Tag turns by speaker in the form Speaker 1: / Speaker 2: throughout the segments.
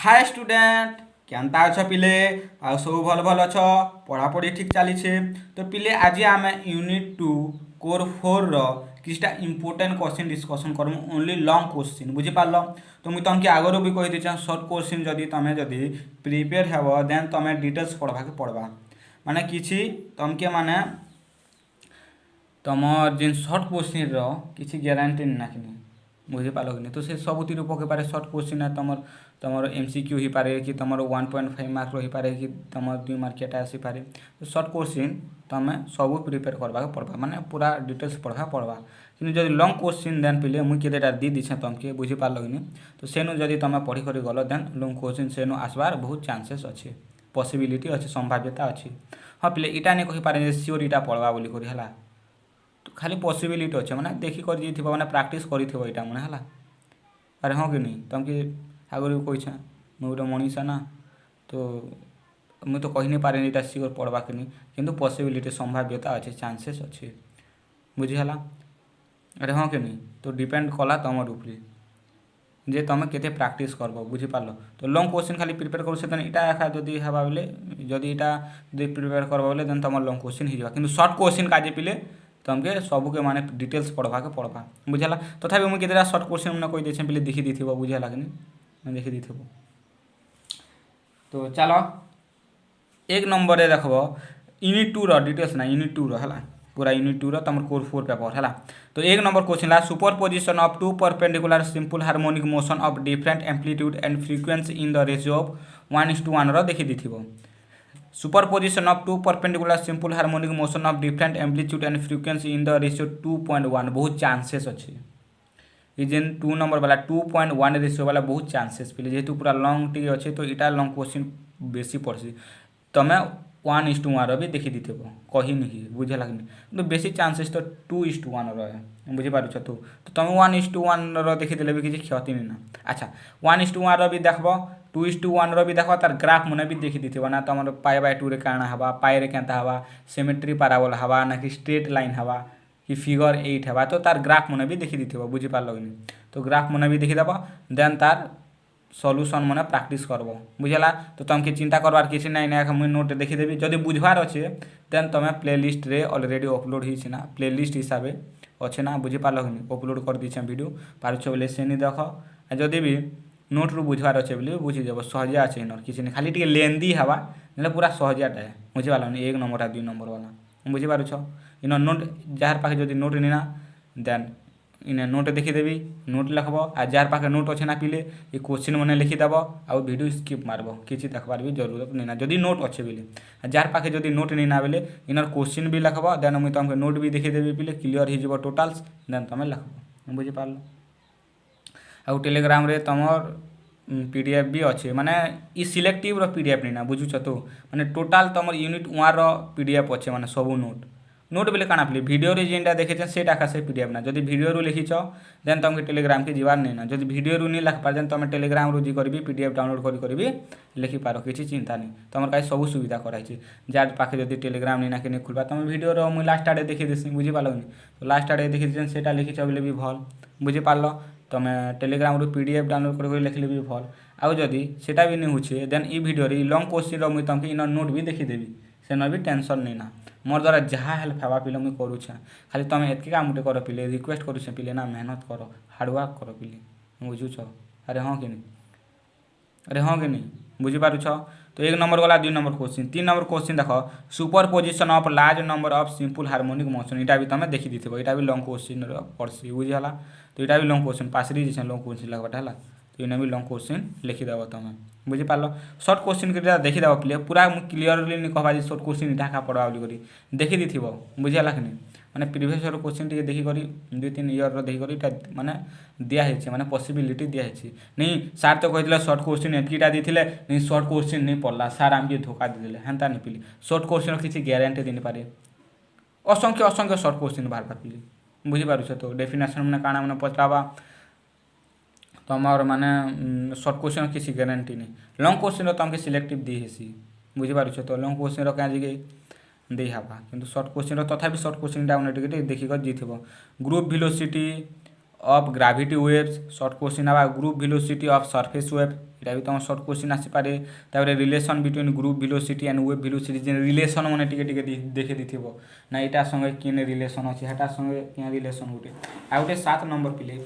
Speaker 1: Hi student केनता अछ पिले आ सब भल भल अछ पढ़ापढ़ी ठीक चली तो पिले आज आम यूनिट 2 कोर 4 रो किछटा इंपोर्टेंट क्वेश्चन डिस्कशन करमु ओनली लॉन्ग क्वेश्चन बुझी पारल तो मुझे तुमके आगर भी कही देछा शॉर्ट क्वेश्चन जदि तमे जदि प्रिपेयर हेबो देन तमे डिटेल्स पढ़वा के पड़वा माने किछि तुमके माने तमर जिन शॉर्ट क्वेश्चन रो किछि गारंटी ना कि बुझीपाल कि नहीं तो से सबुति पके पारे शॉर्ट क्वेश्चन है तुम तुम एमसीक्यू हो पारे कि तुम 1.5 मार्क रही पारे कि तुम 2 मार्कियाटा आसी पारे तो शॉर्ट क्वेश्चन तुम सब प्रिपेयर करवा पड़वा माने पूरा डिटेल्स पढ़ा पड़वा कि जब लॉन्ग क्वेश्चन देन पिले मुझे केतेटा दी दीछे तुमके बुझीपाल कि नहीं तो सेनु जदि तुम पढ़ी कर गल देन लॉन्ग क्वेश्चन सेनु आसबार बहुत चांसेस अच्छे पॉसिबिलिटी अच्छे संभाव्यता अच्छी हाँ पिले इटा नहीं कही पारे सियोर इटा पढ़वा बोली करी हला तो खाली पॉसिबिलिटी अच्छे मैंने देखी कर मैंने प्राक्ट कर मैंने है अरे हाँ कि नहीं तुमके आगुरी कहीछा मुझे गोटे मनीषा ना तो मुझे तो कही नहीं पारे यहाँ सियोर पढ़वा कि नहीं किंतु पॉसिबिलिटी संभाव्यता अच्छे चांसेस अच्छे बुझीगला अरे हाँ कि नहीं तो डिपेंड कला तुम उपरे जे तुम केते प्राक्ट करब बुझीपार तो लॉन्ग क्वेश्चन खाली प्रिपेयर कर से इटा एका जदि हवा बेले जदि इटा जदि प्रिपेयर करब बेले देन तुम लॉन्ग क्वेश्चन हो जावा किंतु शॉर्ट क्वेश्चन काजे पिले तुमके सबके माने डिटेल्स पढ़वा के पड़वा बुझला तथापि मुझे केतेटा शॉर्ट क्वेश्चन मैंने कही देछे पिले देखी दी बुझला कि नहीं देखी दी तो चलो एक नंबर देखो यूनिट 2 रो डिटेल्स ना यूनिट 2 रो है पूरा यूनिट 2 रो तुम कोर 4 पेपर है तो एक नंबर क्वेश्चन ला superposition of two perpendicular simple harmonic motion of different amplitude and frequency in the ratio of 1:1 रो देखी दी superposition of two perpendicular simple harmonic motion of different amplitude and frequency in the ratio 2.1 बहुत chances अच्छे ये जेन 2 number वाला 2.1 ratio वाला बहुत chances पे जेहेतु पूरा लॉन्ग टी अच्छे तो इटा लॉन्ग क्वेश्चन बेसी पड़सी तुम 1:1 भी देखी दी कही नहीं बुझेगा कि नहीं तो बेसी चांसेस तो 2:1 रहे बुझीपार तो तुम 1:1 देखीदे भी किसी क्षति नहीं ना अच्छा 1:1 भी देखब 2:1 भी देख तार ग्राफ मैंने भी देखी दी ना तुम π/2 काण हवा पाए केता हवा सिमेट्री पाराबोल हवा ना कि स्ट्रेट लाइन हवा कि फिगर 8 हवा तो तार ग्राफ मैंने भी देखी दी बुझीपार कि नहीं तो ग्राफ मैंने भी देखीदेव देन तार सल्यूशन मैंने प्राक्ट करब बुझला तो तुमके चिंता करवार किसी ना मुझे नोट देखीदेवी जदि बुझबार अच्छे देन तुम प्लेलिस्ट रे ऑलरेडी अपलोड होना प्लेलिस्ट हिसाब से अच्छे ना बुझीपार कि नहीं अपलोड कर दीछे वीडियो पार्छ बोले से नहीं देख जदि भी नोट रू बुझबार अच्छे बोले बुझीदेव सहजिया अच्छे इन किसी नहीं खाली टे लेंदी हवा ना पूरा सहजियाटा है बुझीपार एक नंबर 2 नंबर वाला बुझीपार इन नोट जार पाखे जदि नोट नहीं ना देन इन्हें नोट देखीदेवी नोट लिखब आ जार पाखे नोट अच्छे ना पिले ये क्वेश्चन मैंने लिखिदेव आ वीडियो स्किप मारब किसी देखबार भी जरूरत नहीं ना जदि नोट अच्छे बोले जार पाखे जदि नोट नहीं ना बोले इनर क्वेश्चन भी लिखब देन मुझे तुमको नोट भी देखीदेवी पिले क्लीयर हो टोटाल्स देन तुम लिखब बुझीपार आ टेलीग्राम रे तुमर पीडीएफ भी अच्छे माने ई सिलेक्टिव रो पीडीएफ नहीं ना बुझुछ तो माने टोटाल तुम यूनिट 1 रो पीडीएफ अच्छे माने सब नोट बोले काना पिले वीडियो रे जेनटा देखे से आकाशे पीडीएफ ना जदि वीडियो रू लिखीच देन तुमके टेलीग्राम के जीवार नहीं ना जदि वीडियो रू नहीं लिख पार देन तुम टेलीग्राम रू जी करी पीडीएफ डाउनलोड करी भी लिखि पार किसी चिंता नहीं तुम कहीं सब सुविधा कराई जार पाखे जदि टेलीग्राम नहीं ना कि नहीं खुलवा तुम वीडियो रो मुझे लास्ट आड़े देखी देसी बुझीपार नहीं तो लास्ट आड़े देखी देसी से लिखीच बोले भी भल बुझीपार तुम टेलीग्राम रू पीडीएफ डाउनलोड कर लिखले भी भल आउ जदि सेटा भी नहीं होछे देन ई वीडियो रे लॉन्ग क्वेश्चन मुझे तुमके इन नोट भी देखीदेवी से भी टेंशन नहीं ना मोर द्वारा जहाँ हेल्प हेबा पिले मुझे करुछे खाली तुम एतके काम गोटे कर पिले रिक्वेस्ट करुछे पिले ना मेहनत कर हार्डवर्क कर पिले बुझुछ अरे हाँ कि नहीं अरे हाँ कि नहीं बुझीपार तो एक नंबर गला 2 नंबर क्वेश्चन 3 नंबर क्वेश्चन देख superposition of large number of simple harmonic motion इटा भी तुम देखी दी इटा भी लॉन्ग क्वेश्चन पड़सी बुझीगला तो इटा भी लॉन्ग क्वेश्चन पासरी जैसे लॉन्ग क्वेश्चन लगवाटा है तो इन्हें भी लॉन्ग क्वेश्चन लिखिदेव तुम बुझीपार शॉर्ट क्वेश्चन के देखीदेव पिले पूरा क्लीयरली नहीं कहवा शॉर्ट क्वेश्चन इटा पढ़वा बोली देखी दी बुझीगला कि नहीं माने प्रीवियस ईयर क्वेश्चन टी देखिक 2-3 ईयर देखिक माने दिखाई माने पॉसिबिलिटी दिखाई नहीं सार तो कहते शॉर्ट क्वेश्चन एतकीटा दी नहीं शॉर्ट क्वेश्चन नहीं पढ़ला सार आमके धोखा देदेले हेन्ता नहीं पिले शॉर्ट क्वेश्चन किसी ग्यारंटी देनी पारे असंख्य असंख्य शॉर्ट क्वेश्चन बाहर कर पिले बुझीपार तो डेफिनेशन मैंने काଣା मैंने पचरावा तुमर माने शॉर्ट क्वेश्चन किसी गारंटी नहीं लॉन्ग क्वेश्चन तुमके सिलेक्टिव दी हेसी बुझीपार तो लॉन्ग क्वेश्चन क्या जगह दे हवा किंतु शॉर्ट क्वेश्चन तथापि शॉर्ट क्वेश्चन टाइम देखिक जी group velocity of gravity waves short question হবা group velocity of surface wave এটা भी तुम शॉर्ट क्वेश्चन आसीपे तापर relation between group velocity and wave velocity जे रिलेशन मैंने टिके देखे दीथिबो ना इटा संगे किने रिलेशन अछि हेटा संगे क्या रिलेशन गुटे आ गुटे 7 नंबर पिले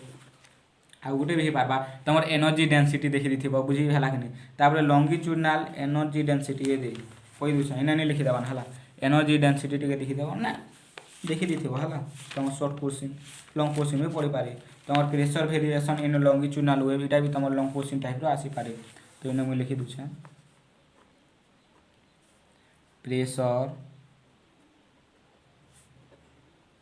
Speaker 1: आ गुटे भी पारबा तुम एनर्जी डेंसिटी देखि दीथिबो बुझी हला कि तापर लॉन्गिट्यूडिनल एनर्जी डेंसिटी ये दे कोई दुछ इना नहीं लिखि देबन हला एनर्जी डेंसिटी टिके देखि देबो ना देखि दीथिबो हला तुम शॉर्ट क्वेश्चन लॉन्ग क्वेश्चन भी पढ़ी पारे तुम pressure variation in longitudinal wave इटा भी तुम लॉन्ग क्वेश्चन टाइप रो आसी पारे तो इने मैं लिखि दुछे प्रेशर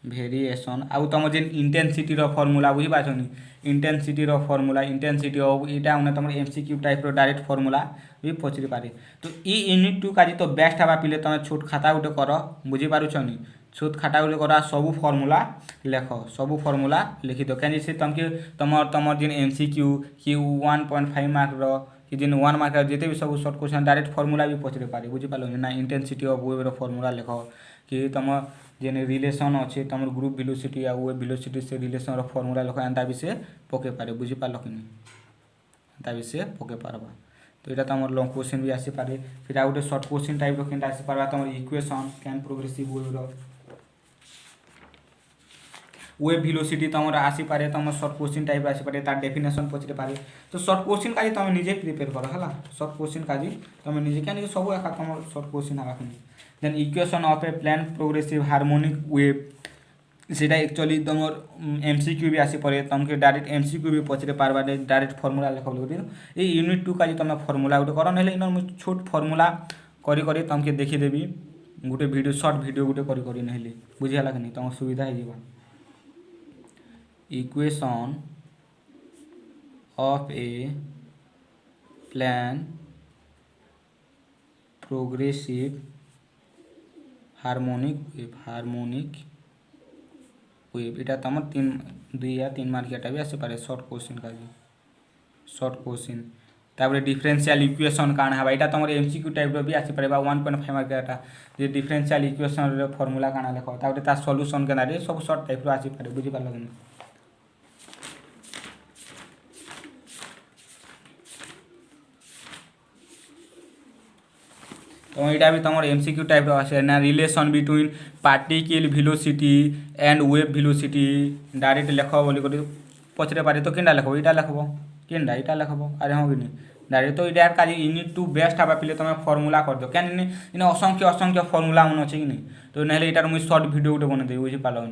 Speaker 1: वेरिएशन आउ तुम जेन इंटेंसिटी रो फार्मूला बुझी पाछनी इंटेंसिटी रो फार्मूला इंटेंसिटी ऑफ इटा उन्हें तुम एमसीक्यू टाइप रो डायरेक्ट फार्मूला भी पचरी पारे तो ई यूनिट 2 काजी तो बेस्ट हवा पिले तुम छोट खाता गुटे कर बुझी पारुछनी छोट खाता गुटे कर सबू फार्मूला लेख सबू फार्मूला लिखि दो कहीं से तुम जेन एमसीक्यू कि 1.5 मार्क रो कि जेन 1 मार्क जिते भी सब शॉर्ट क्वेश्चन डायरेक्ट फार्मूला भी पचरी पारे बुझी पालो ना इंटेंसिटी ऑफ वेव रो फार्मूला लेख कि तुम जेन रिलेशन अच्छे तुम ग्रुप वेलोसिटी या वेव वेलोसिटी से रिलेशन रो फार्मूला लेख एंता भी से पके पारे बुझी पालो कि नहीं एंता भी से पके पारबा तो यहाँ तुम लॉन्ग क्वेश्चन भी आसी पारे फिर आ गोटे शॉर्ट क्वेश्चन टाइप रो केनटा आसी पारबा तुम इक्वेशन कैन प्रोग्रेसिव वेव रो वेव वेलोसिटी तुम आसी पारे तुम शॉर्ट क्वेश्चन टाइप आसी पारे तार डेफिनेशन पचरे पारे तो शॉर्ट क्वेश्चन काजी तुम निजे प्रिपेयर कर हला शॉर्ट क्वेश्चन काजी तुम निजे क्या सब एका तुम शॉर्ट क्वेश्चन आवा कि then equation of a plane progressive harmonic wave सेटा एक्चुअली तुम एमसीक्यू भी आसी पड़े तुमके डायरेक्ट एमसीक्यू भी पचरे पारबा डायरेक्ट फार्मूला लेख बोल ये यूनिट 2 काजी तुम फार्मूला गोटे कर ना इन छोट फार्मूला करी तुमके देखीदेवी गोटे वीडियो शॉर्ट वीडियो गोटे करी ना बुझीगला कि नहीं तुम सुविधा हो equation of a plane progressive harmonic wave इटा तुम 2 या 3 मार्क भी आसी पारे शॉर्ट क्वेश्चन का शॉर्ट क्वेश्चन तापर डिफरेंशियल इक्वेशन काण हवा इटा तुम एमसीक्यू टाइप रो भी आसी पारे 1.5 मार्क एटा जे डिफरेंशियल इक्वेशन रो फार्मूला काण लेख तापर ता सॉल्यूशन केना रे सब शॉर्ट टाइप रो आसी पारे बुझी पालो कि तो यहाँ भी तुम एमसीक्यू टाइप आसे ना relation between particle velocity and wave velocity direct लेख बोली पचरे पारे तो केनटा लेखब इटा लेखब केनटा इटा लेखब अरे हाँ कि नहीं डायरेक्ट तो इटा का यूनिट 2 बेस्ट हवा पिले तुम फार्मूला कर दो क्या इन असंख्य फार्मूला मन अच्छे कि नहीं तो ना इटार मुझे शॉर्ट वीडियो गोटे बनईदेवी बुझी पाल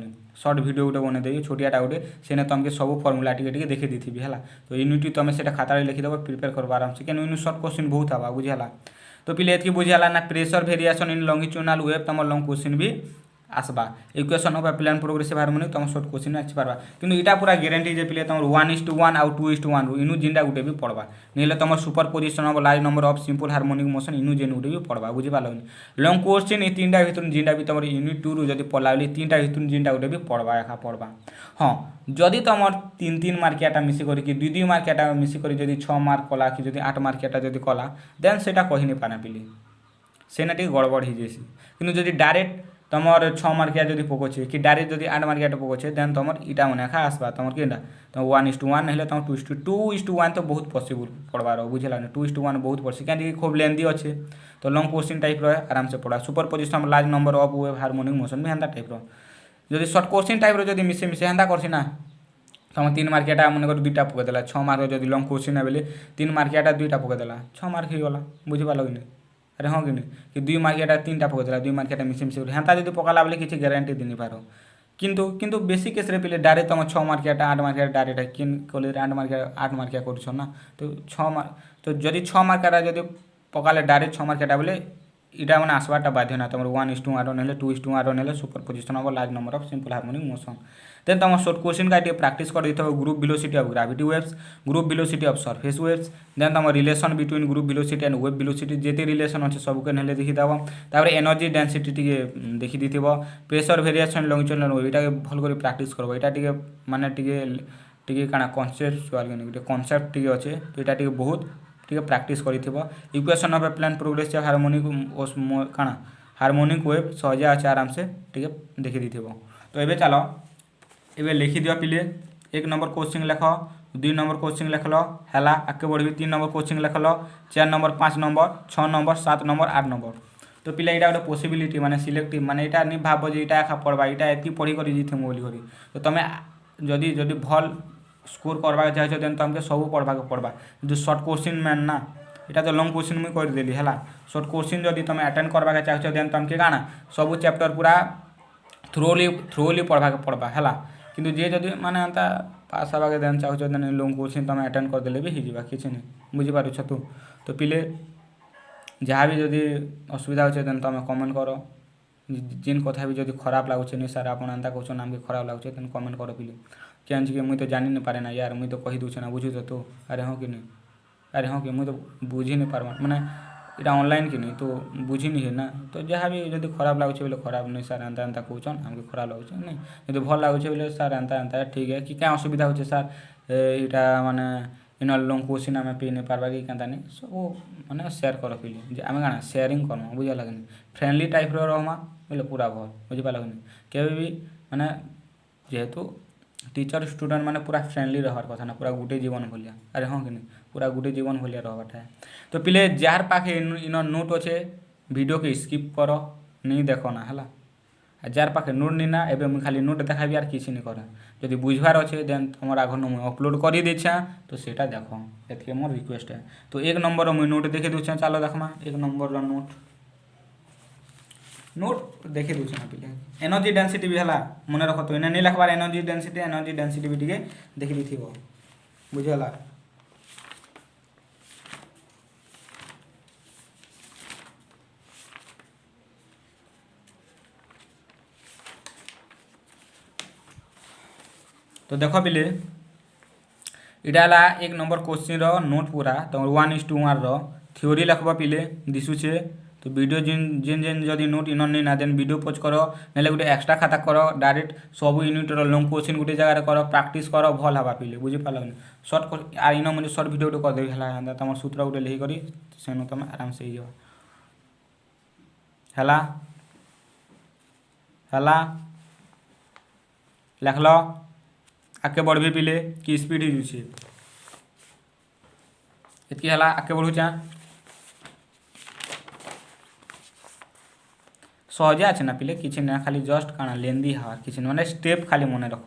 Speaker 1: शॉर्ट वीडियो गोटे बनईदेवी छोटियाटा गोटे से तुमके सब फार्मूला टे देखी दी है तो यूनिट तुम से खाता लिखिदेव प्रिपेयर कर आराम से क्या शॉर्ट क्वेश्चन बहुत हवा बुझीगला तो पिले एतकी बुझीगला ना pressure variation in longitudinal wave तुम लॉन्ग क्वेश्चन भी आसबा equation of a plane progressive harmonic तुम शॉर्ट क्वेश्चन आसी पारबा किंतु इटा पूरा गारंटी जे पिले तुम 1:1 आउ 2:1 इनु जिनटा गुटे भी पढ़वा नहीं तुम super position of large number of simple harmonic motion इनु जेन गुटे भी पढ़वा बुझी पाल लॉन्ग क्वेश्चन ये 3टा भितर जिनटा भी तुम यूनिट 2 रु जदि पढ़ला 3टा भितर जिनटा गुटे भी पढ़वा एका पढ़वा हाँ जदि तुम 3 मार्कियाटा मिसी करी 2 मार्कियाटा मिसी करी जदि 6 मार्क कला कि जदि 8 मार्कियाटा जदि कला देन सेटा कहि नहीं पाना पिले सेना टी गड़बड़ हो जाए किंतु जदि डायरेक्ट तुम 6 मार्किया जदि पकोचे कि डायरेक्ट जदि 8 मार्किया पकोचे देन तुम इटा मन एका आसबा तुम केनटा तुम 1:1 ना तुम 2:1 तो बहुत पॉसिबल पढ़वार बुझेगा 2:1 बहुत पड़े क्या खूब लेंदी अच्छे तो लॉन्ग क्वेश्चन टाइप रहे आराम से पढ़ा super position large number of wave harmonic motion भी हेन्ता टाइप जदि शॉर्ट क्वेश्चन टाइप जदि मिसे मिसे हेन्ता करसी ना तुम 3 मार्कियाटा मन कर 2टा पकईदेला 6 मार्क जदि लॉन्ग क्वेश्चन है बोले 3 मार्कियाटा 2टा पकईदेला 6 मार्क हो गला बुझीपाल कि नहीं अरे हाँ कि नहीं कि 2 मार्कियाटा 3टा पकईदेला 2 मार्कियाटा मिसे मिसे हेन्ता जदि पकाला बोले किसी गारंटी देनी पार किंतु बेसी केस रे पिले डायरेक्ट तुम 6 मार्कियाटा 8 मार्कियाटा डायरेक्ट किन कॉलेज 8 मार्किया कर ना तो 6 मार्क तो जदि 6 मार्कियाटा जदि पकाले डायरेक्ट 6 मार्कियाटा बोले इटा मैंने आसवाटा बाध्य ना तुम 1:1 ना 2:1 ना superposition of large number of simple harmonic motion then तुम शॉर्ट क्वेश्चन का प्रैक्टिस कर देते group velocity of gravity waves group velocity of surface waves then तुम relation between group velocity and wave velocity जेते relation अच्छे सबके ना देखीदेव तापर एनर्जी डेंसिटी टी देखी दी प्रेशर वेरिएशन लॉन्गिट्यूडिनल वेव इटा भल कर प्रैक्टिस करब इटा माने टी काना कनसेप्चुअल कनसेप्ट टी अच्छे तो यहाँ टी बहुत टी प्रैक्टिस करिथिबो equation of a plane progressive harmonic काना हार्मोनिक वेव सहजे अच्छे आराम से टी देखी दी तो ये चलो एबे लिखि दियो पिले एक नंबर क्वेश्चन लेख, 2 नंबर क्वेश्चन लिखल है आगे बढ़ी 3 नंबर क्वेश्चन लिखल 4 number 5 number 6 number 7 number 8 number. तो पिला यहाँ गोटे पॉसिबिलिटी माने सिलेक्टिव माने यहाँ नहीं भाव जे यहाँ एका पढ़वा यहाँ एति पढ़ी कर जीथिमु बोली करी। तो तुम जदि जदि भल स्कोर करवा चाहे देन तुमके सब पढ़वा पड़वा जो शॉर्ट क्वेश्चन मैन ना यहाँ तो लंग क्वेश्चन मुझे करदेली है शॉर्ट क्वेश्चन जदि तुम अटेंड करवा चाहे देन तुमके काना सब चैप्टर पूरा थ्रोली पढ़वा पड़वा है किंतु जे जदि माने एंता पास हवा देन चाहे देन लंग क्वेश्चन तुम अटेंड करदे भी हो किसी नहीं बुझीपारुछ तू। तो पिले जहाँ भी जदि असुविधा होचे देन तुम कमेंट कर जिन कथा भी जदि खराब लगुचे नहीं सार आप एंता कहन आमके खराब लगुचे तेन कमेंट कर पिले क्या कि मुझे तो जानी नहीं पारे ना यार मुझे तो कही दूचे ना बुझु तो अरे हाँ कि नहीं अरे हाँ कि मुझे तो बुझी नहीं पार्बा मैंने यहाँ ऑनलाइन कि नहीं तो बुझी नहीं है ना। तो जहाँ भी जब खराब लगुचे बोले खराब नहीं सार एंता एंता कहन आमके खराब लगुचे नहीं जब भल लगुचे बोले सार एंता एंता ठीक है कि क्या असुविधा होचे सार यहाँ माने इन लंग क्वेश्चन आम पी नहीं पार्बा कि क्या नहीं सब मैंने सेयार कर पिले आम क्या सेयारिंग करमा बुझा लगे फ्रेंडली टाइप रमा बोले पूरा भल बुझीपार लगे केवे भी मैंने जेहेतु टीचर स्टूडेंट मैंने पूरा फ्रेंडली रहार कथा ना पूरा गुटे जीवन भलिया अरे हाँ कि नहीं पूरा गुटे जीवन भलिया रहाटा है। तो पिले जार पाखे इन नोट अच्छे वीडियो के स्किप कर नहीं देख ना है जार पाखे नोट नहीं ना एवं मुझे खाली नोट देखा यार किसी नहीं करे जदि बुझबार अच्छे देन तुम आगे मुझे अपलोड कर देछा तो सेटा देख ये मोर रिक्वेस्ट है। तो 1 नंबर मुझे नोट देखे दूचे चलो देखमा 1 नंबर नोट देखी दूचे ना पिले एनर्जी डेंसिटी भी है मन रख तो इन्हें नहीं लिखबार एनर्जी डेंसिटी भी टे देखी दी थी बुझेगा। तो देख पिले यहाँ 1 नंबर क्वेश्चन नोट पूरा तुम 1:1 थ्योरी लिखब पिले दिशुचे। तो वीडियो जिन जिन जिन जदि नोट इन नहीं ना देन वीडियो पोच कर ना गोटे एक्सट्रा खाता कर डायरेक्ट सब यूनिट लंग क्वेश्चन गोटे जगह कर प्रैक्टिस कर भल हवा पिले बुझीपार सर्ट आ इन मुझे सर्ट वीडियो गोटे करदेवी है तुम सूत्र गोटे लिखिक से तुम आराम से हो लिखल आगे बढ़ी पिले कि स्पीड ही इतनी है आगे बढ़ुचा सहजे अच्छे ना पिले किसी ना खाली जस्ट काना लेंदी हवा किसी माने स्टेप खाली मन रख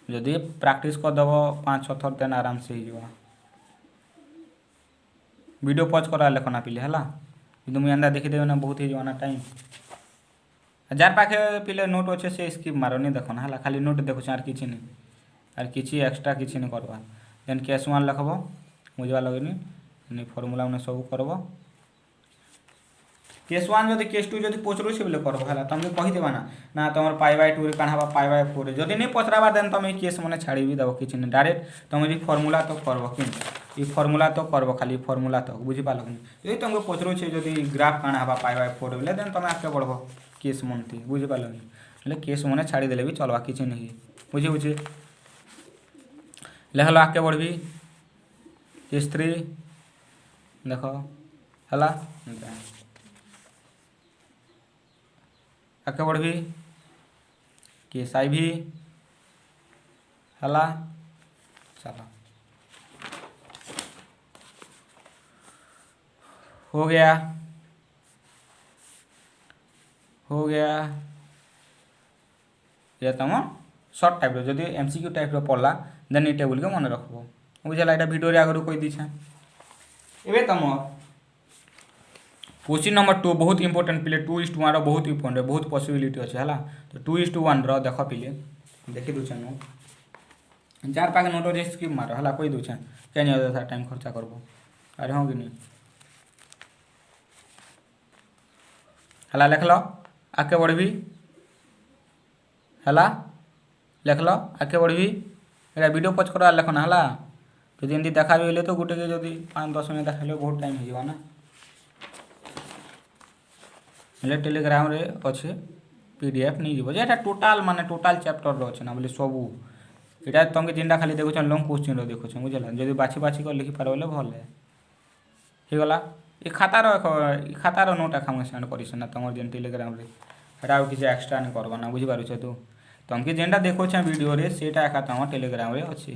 Speaker 1: जदि प्रैक्टिस करदेव 5-6 थर देन आराम से हो वीडियो पॉज करा लेख ना पिले है कि मुझे अंदा देखीदेवी ना बहुत ही ना टाइम जार पाखे पिले नोट अच्छे से स्किप मार नहीं देख ना खाली नोट देखुच आर किसी नहीं आर किसी एक्सट्रा किसी नहीं करवा देन केस 1 लिखब बुझा लगनी फर्मूला मैंने सब करब केस 1 जब केस 2 जब पचरू से बोले करब है तुमके कहीदेवा ना तुम π/2 काढ़ा π/4 जदि नहीं पचराबा देन तुम केस मैंने छाड़ी भी देव किसी नहीं डायरेक्ट तुम ये फर्मूला तो करब कि फर्मूला तो करब खाली फर्मूला तो बुझीपार लगनी तुमको पचरू से जब ग्राफ काढ़ा π/4 बोले देन तुम आगे बढ़ब केस मन थी बुझीपार लगनी केस मैंने छाड़ीदे भी चलवा किसी नहीं बुझे लिखल आगे बढ़ी केस 3 देख है आगे बढ़ी केस आई भी है चलो हो गया ये तुम सर्ट टाइप जदि एमसीक्यू टाइप पढ़ला देन ये टेबुल के मन रखब बुझेगा यहाँ वीडियो आगे कही दीछे एवं तुम क्वेश्चन नंबर 2 बहुत इंपोर्टेंट पिले 2:1 बहुत इंपोर्टेंट बहुत पॉसिबिलिटी अच्छे है तो 2:1 देख पिले देखी दूचे नोट जार पाखे नोट अच्छे स्किप मार है कही दूचे क्या नहीं होता टाइम खर्चा करब अरे हाँ कि नहीं है लिखल आगे बढ़ी है लिखल आगे बढ़ी यहाँ वीडियो पच कर लेख ना है जब एमती देखा भी तो गोटे के जब 5-10 मिनट देखा बहुत टाइम हो ना टेलीग्राम रे अच्छे पीडीएफ नहीं जीव ये टोटाल माने टोटाल चैप्टर अच्छे ना बोले सबू यहाँ तुमके जिनटा खाली देखुच लंग क्वेश्चन देखुच बुझल जब बाछी बाछी कर लिखिपार बोले भल है गला ये खातार नोट एका मुझे सेंड कर तुम जेन टेलीग्राम रे किसी एक्सट्रा नहीं करवा ना बुझीपार तो तुमके जेनटा देखोछ वीडियो रे सेटा एका तुम टेलीग्राम रे अच्छी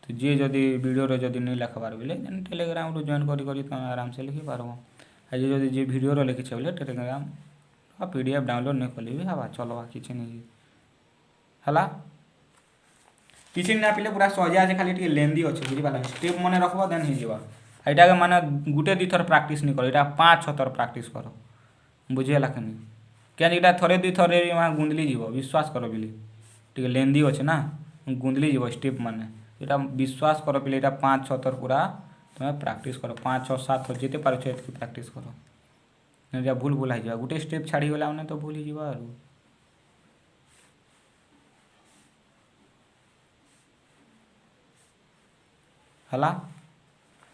Speaker 1: तो जी जदि वीडियो रे जदि नहीं लिखबार बोले टेलीग्राम रू जॉइन करी तुम आराम से लिखि पारबो आज जदि जी वीडियो रे लिखिछ बोले टेलीग्राम पीडीएफ डाउनलोड नहीं कली भी हवा चलवा किसी नहीं हला किसी ना पिले पूरा सजा आज खाली टे लेंदी अच्छे बुझीपार स्टेप मन रखब देन हो यहाँ के माने गुटे दी थर प्राक्ट नहीं कर यहाँ 5-6 थर प्राक्ट कर बुझीगला कि नहीं क्या थरे 2 थर वहाँ गुंदली जीव विश्वास कर बिली टे लेंदी अच्छे ना गुंदली जीव स्टेप माने यहाँ विश्वास कर पिले यहाँ 5-6 थर पूरा तुम्हें प्राक्ट कर 5-6-7 थर जिते पार प्राक्ट कर भूल भूल हो गोटे स्टेप छाड़ी गला मैंने तो भूल ही हला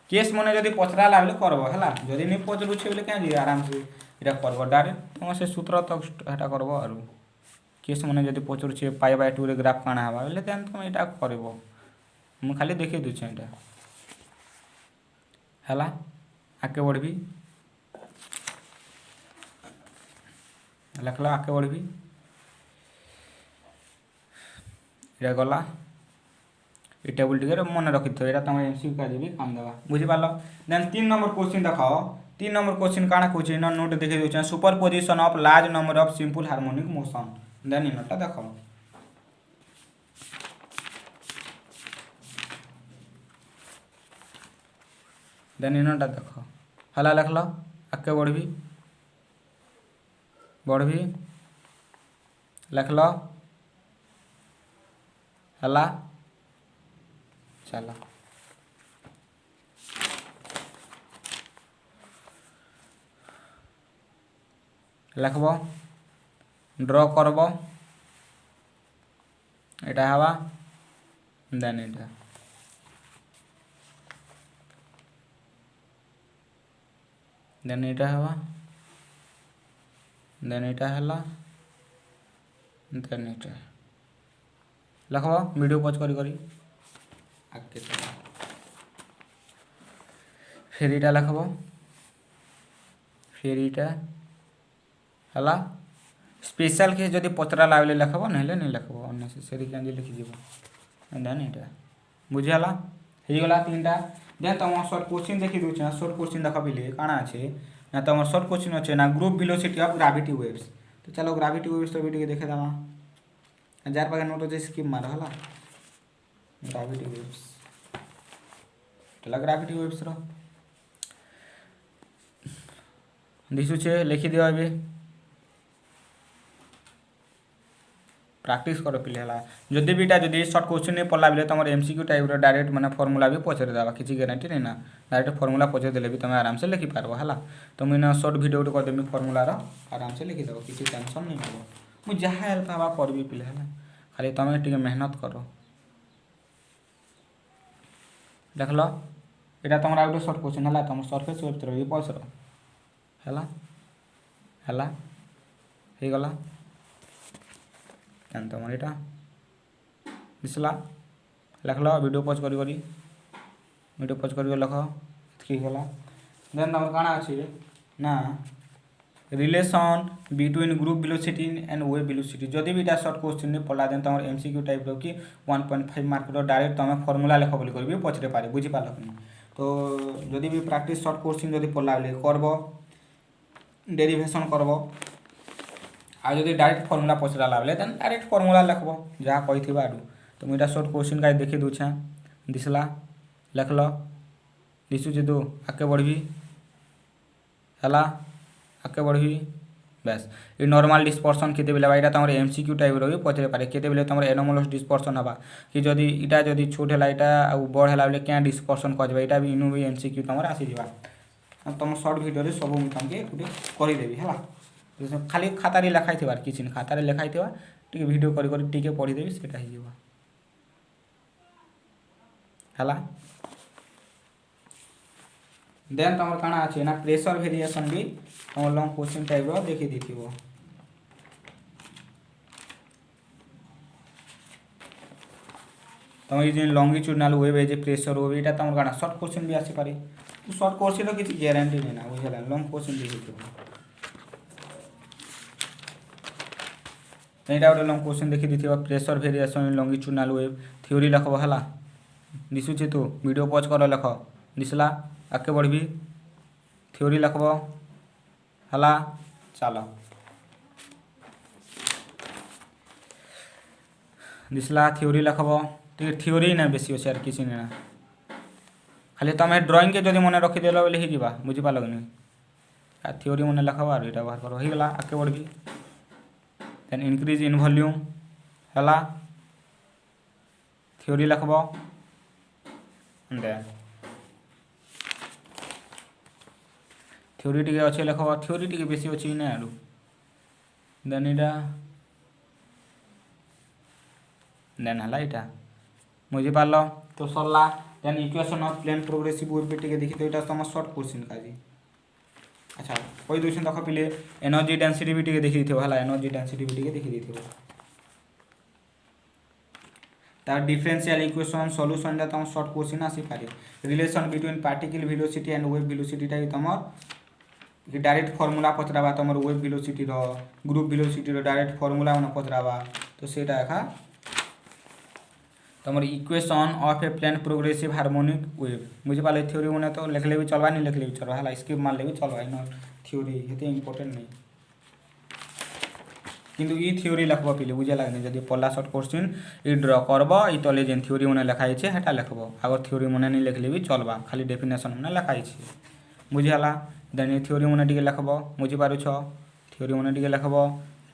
Speaker 1: केस मन जब पचरा बोले करब है जदि नहीं पचरुचे बोले क्या जी आराम से यहाँ करब डायरेक्ट तुम से सूत्र तक यहाँ करब और केस मन जब पचरुचे π/2 ग्राफ काଣା हवा बोले तुम यहाँ करब मुझे खाली देखी दूचे यहाँ है आगे बढ़ी लिखल आगे बढ़ी ये गला ये टेबल टी मन रखी थो यहाँ तुम एमसीक्यू का भी काम देवा बुझीपार देन 3 नंबर क्वेश्चन देख 3 नंबर क्वेश्चन काଣା कहूँ इन नोट देखी दूचे superposition of large number of simple harmonic motion then इनटा देख देन इनटा देख हला लिखल आगे बढ़ी लिखल हला चलो लिखब ड्र करब यहाँ हवा देन यहाँ देन यहाँ हवा देन यहाँ है देन यहाँ लिखब वीडियो पॉज करी आगे फिर यहाँ लिखब फिर यहाँ है स्पेशल केस जब पचरा बोले लिखब ना नहीं लिखब अननेसेसरी क्या लिखिज देन यहाँ बुझीगला होगला 3टा देन तुम सर्ट क्वेश्चन देखी दूचे सर्ट क्वेश्चन देख बिले काଣା अच्छे ना तुम सर्ट क्वेश्चन अच्छे ना group velocity of gravity waves तो चलो ग्रेविटी वेव्स तो भी देखे दमा जार पाखे नोट अच्छे स्किप मार है ग्रेविटी वेव्स ग्रेविटी वेव्स दिशुचे लिखी दियो अभी प्रैक्टिस कर पिले है जदि भी जदि सर्ट क्वेश्चन नहीं पढ़ला बेले तुम एमसीक्यू टाइप डायरेक्ट माने फॉर्मूला भी पचारि देवा किसी गारंटी नहीं ना डायरेक्ट फॉर्मूला पचारि देले भी तुम आराम से लिखि पारबो है तो मुझे सर्ट वीडियो कर देमी फॉर्मूला आराम से लिखिदेव किसी टेंशन नहीं हो मुझे जहाँ हेल्प हवा करबी पिले है खाली तुम टे मेहनत कर देख लो यहाँ तुम गोटे सर्ट क्वेश्चन है तुम सरफेस वेव्स रिपल्स है गला तुम यहाँ दिसला लिख लो वीडियो पॉज करी वीडियो पॉज कर लिख गला देन तुम काଣା अच्छे ना relation between group velocity and wave velocity जदि भी सर्ट क्वेश्चन नहीं पढ़ला देन तुम एमसीक्यू टाइप रो कि 1.5 मार्क डायरेक्ट तुम फॉर्मूला लिख बोली कर पचरे पारे बुझीपार कि तो जदि भी प्रैक्टिस सर्ट क्वेश्चन जदि पढ़ला बेले करब डेरिवेशन करब आ जब डायरेक्ट फॉर्मूला पचराला बेले देन डायरेक्ट फॉर्मूला लिखब जहाँ कही आडू तो मुझे सर्ट क्वेश्चन का देखी दूचे दिसला लिख लो दिशुचे दो आगे बढ़ी है आगे बढ़ी बस ये नॉर्मल डिस्पर्सन केते बेले यहाँ तुम एमसीक्यू टाइप रो भी पचरे पारे केते बेले तुम एनोमलस डिस्पर्सन हवा कि जदि इटा जदि छोट है यहाँ बड़ है बेले क्या डिस्पर्सन कहबे यहाँ भी इनू भी एमसीक्यू तुम आसीजा तुम सर्ट वीडियो सब तुमके करदेवी है खाली खातार लिखाई किसी नहीं खातार लिखाई टे वीडियो कर पढ़ीदेवी से है देन तुम काଣା अच्छे ना प्रेशर वेरिएशन भी तुम लॉन्ग क्वेश्चन टाइप रो देखी दी तुम ये लॉन्गिट्यूडनल वेव है प्रेशर वेव यहाँ तुम काଣା सर्ट क्वेश्चन भी आसी पारे तो सर्ट क्वेश्चन किसी ग्यारंटी नहीं ना बुझे लॉन्ग क्वेश्चन देखी तो यहाँ गोटे लंग क्वेश्चन देखी दी pressure variation in longitudinal wave theory लिखब है दिशुचे तो वीडियो पॉज कर लिख दिसला आगे बढ़ी थ्योरी लिखब है चल दिसला थ्योरी लिखब ठीक थ्योरी ना बेसी अच्छे यार किसी ना खाली तुम ड्रॉइंग के जब मन रखीदेल बोले हो बुझीपार कि नहीं थ्योरी मन लिखब और यहाँ बाहर कर हो गला आगे बढ़ी देन इंक्रीज इन वॉल्यूम है थ्योरी लिखब देन थ्योरी टी अच्छे लिखब थ्योरी टी बेसी अच्छी ना आलू देन यहाँ देन है यहाँ बुझीपार तो सरला then equation of plane progressive wave टी देखी तो यहाँ तुम शॉर्ट क्वेश्चन का अच्छा कही दूसरी देख पिले एनर्जी डेंसिटी भी टी देखी है एनर्जी डेंसिटी भी टी देखी दी तार डिफरेंशियल इक्वेशन सॉल्यूशन दा तुम शॉर्ट क्वेश्चन आसी पारे relation between particle velocity and wave velocity टा तुम डायरेक्ट फॉर्मूला पचराबा तुम वेव वेलोसिटी रो ग्रुप वेलोसिटी रो डायरेक्ट फॉर्मूला मन पचराबा तो सेटा एखा तुम equation of a plane progressive harmonic wave बुझीपारे थ्योरी मैंने तो लिखले भी चलवा नहीं लिखले भी चलवा है स्किप मारले भी चलवा इन थ्योरी ये इम्पोर्टेंट नहीं किंतु ई थ्योरी लिखब पिले बुझे लगनी जब पढ़ला शॉर्ट क्वेश्चन ई ड्र करब ई तले जेन थ्योरी मैंने लिखाई है लिखब आगर थ्योरी मैंने नहीं लिखले भी चलवा खाली डेफिनेशन मैंने लिखाई बुझीगला देन ये थ्योरी मैंने टी लिखब बुझीपार थ्योरी मैंने टी लिखब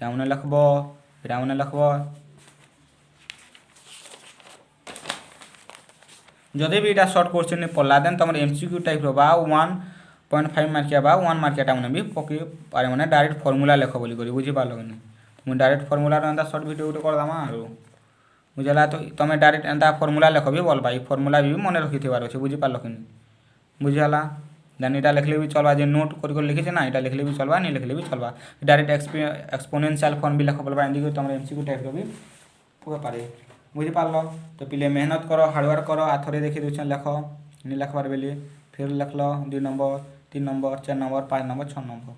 Speaker 1: यहाँ मैंने लिखब यहाँ मैंने लिखब जदि भी यहाँ शॉर्ट क्वेश्चन नहीं पढ़ला देन तुम एमसीक्यू टाइप रो 1.5 मार्किया 1 मार्किया मैंने भी पकई पारे मैंने डायरेक्ट फॉर्मूला लिख बोली करी बुझीपार कि मुझे डायरेक्ट फॉर्मूला एंता शॉर्ट वीडियो गोटे करदमा आरो बुझला तो तुम डायरेक्ट एंता फॉर्मूला लिख भी बोलबा ई फॉर्मूला भी मन रखिथार अच्छे बुझीपार कि बुझीगला देन यहाँ लिखले भी चलवा जो नोट कर लिखी ना यहाँ लिखले भी चलवा नहीं लिखले भी चलवा डायरेक्ट एक्सपोनेंशियल फॉर्म भी लिख बोलबा एंदी तुम एमसीक्यू टाइप भी पूरा पारे बुझीपार तो पिले मेहनत कर हार्डवर्क कर आथरे देखी दूसरे लिख नहीं लिखबार बेले फिर लिखल 2 number 3 number 4 number 5 number 6 number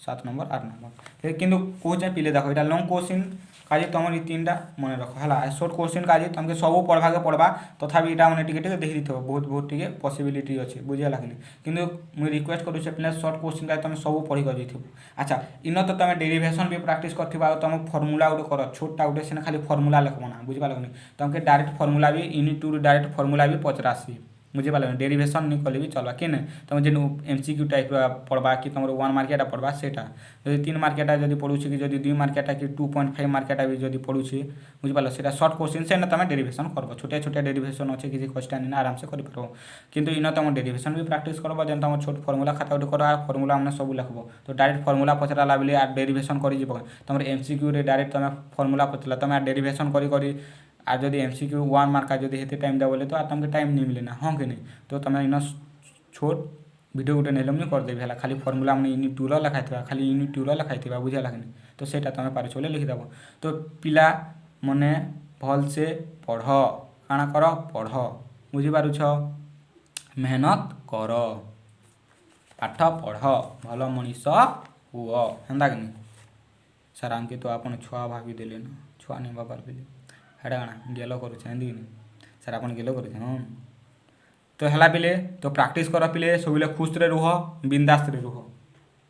Speaker 1: 7 number 8 number फिर किंतु कौन पिले देख यहाँ लंग क्वेश्चन काजी तुम ये 3टा मन रख है शॉर्ट क्वेश्चन काजी तुमके सब पढ़वा के पढ़वा तथापि यहाँ मैंने टिके देखी दी बहुत बहुत टी पॉसिबिलिटी अच्छे बुझेगा कि किंतु मुझे रिक्वेस्ट करुचे पे शॉर्ट क्वेश्चन का तुम सब पढ़ी कर जाइए अच्छा इन तो तुम डेरिवेशन भी प्रैक्टिस कर तुम फॉर्मूला गोटे कर छोटा गोटे से खाली फॉर्मूला लिखब ना बुझीपार कि तुमके डायरेक्ट फॉर्मूला भी यूनिट 2 डायरेक्ट फॉर्मूला भी पचरासी बुझीपार डेरिवेशन नहीं कले भी चलवा कि तुम जो एमसीक्यू टाइप पढ़वा कि तुम 1 मार्किया पढ़वा सेटा जब 3 मार्किया जब पढ़ुचे कि जब 2 मार्किया कि 2.5 मार्किया भी जब पढ़ुचे बुझीपार से शॉर्ट क्वेश्चन से तुम डेरिवेशन कर छोटे छोटे डेरिवेशन अच्छे किसी क्वेश्चन नहीं आराम से कर किंतु इन तुम डेरिवेशन भी प्रैक्टिस करब जेन तुम छोट फॉर्मूला खाता गोटे कर फॉर्मूला मैंने सब लिखब तो डायरेक्ट फॉर्मूला पचराला बेले डेरिवेशन कर तुम एमसीक्यू डायरेक्ट तुम फॉर्मूला पचरा तुम डेरिवेशन करी और जब एमसीक्यू 1 मार्क का जब हेते टाइम दे बोले तो तुमके टाइम नहीं मिले ना हाँ कि नहीं तो तुम इन छोट वीडियो गोटे नहीं करदेवी है खाली फॉर्मूला मैंने यूनिट 2 लिखाई खाली यूनिट 2 लिखाई बुझेगा कि तो सेटा तुम पारे बोले लिखिदेव तो पिला मने भल से पढ़ काଣା कर पढ़ बुझीपारुछ मेहनत कर पाठ पढ़ भल मनीष हुआ हेन्ता कि सर आमके तो आप छुआ भाभी देले ना छुआ नहीं बाबार बेले हेटा काଣା गेल करुचे हेन्दी कि सर आप गेल करुचे हाँ तो है पिले तो प्रैक्टिस कर पिले सब खुश रे रुह बिंदास रे रुह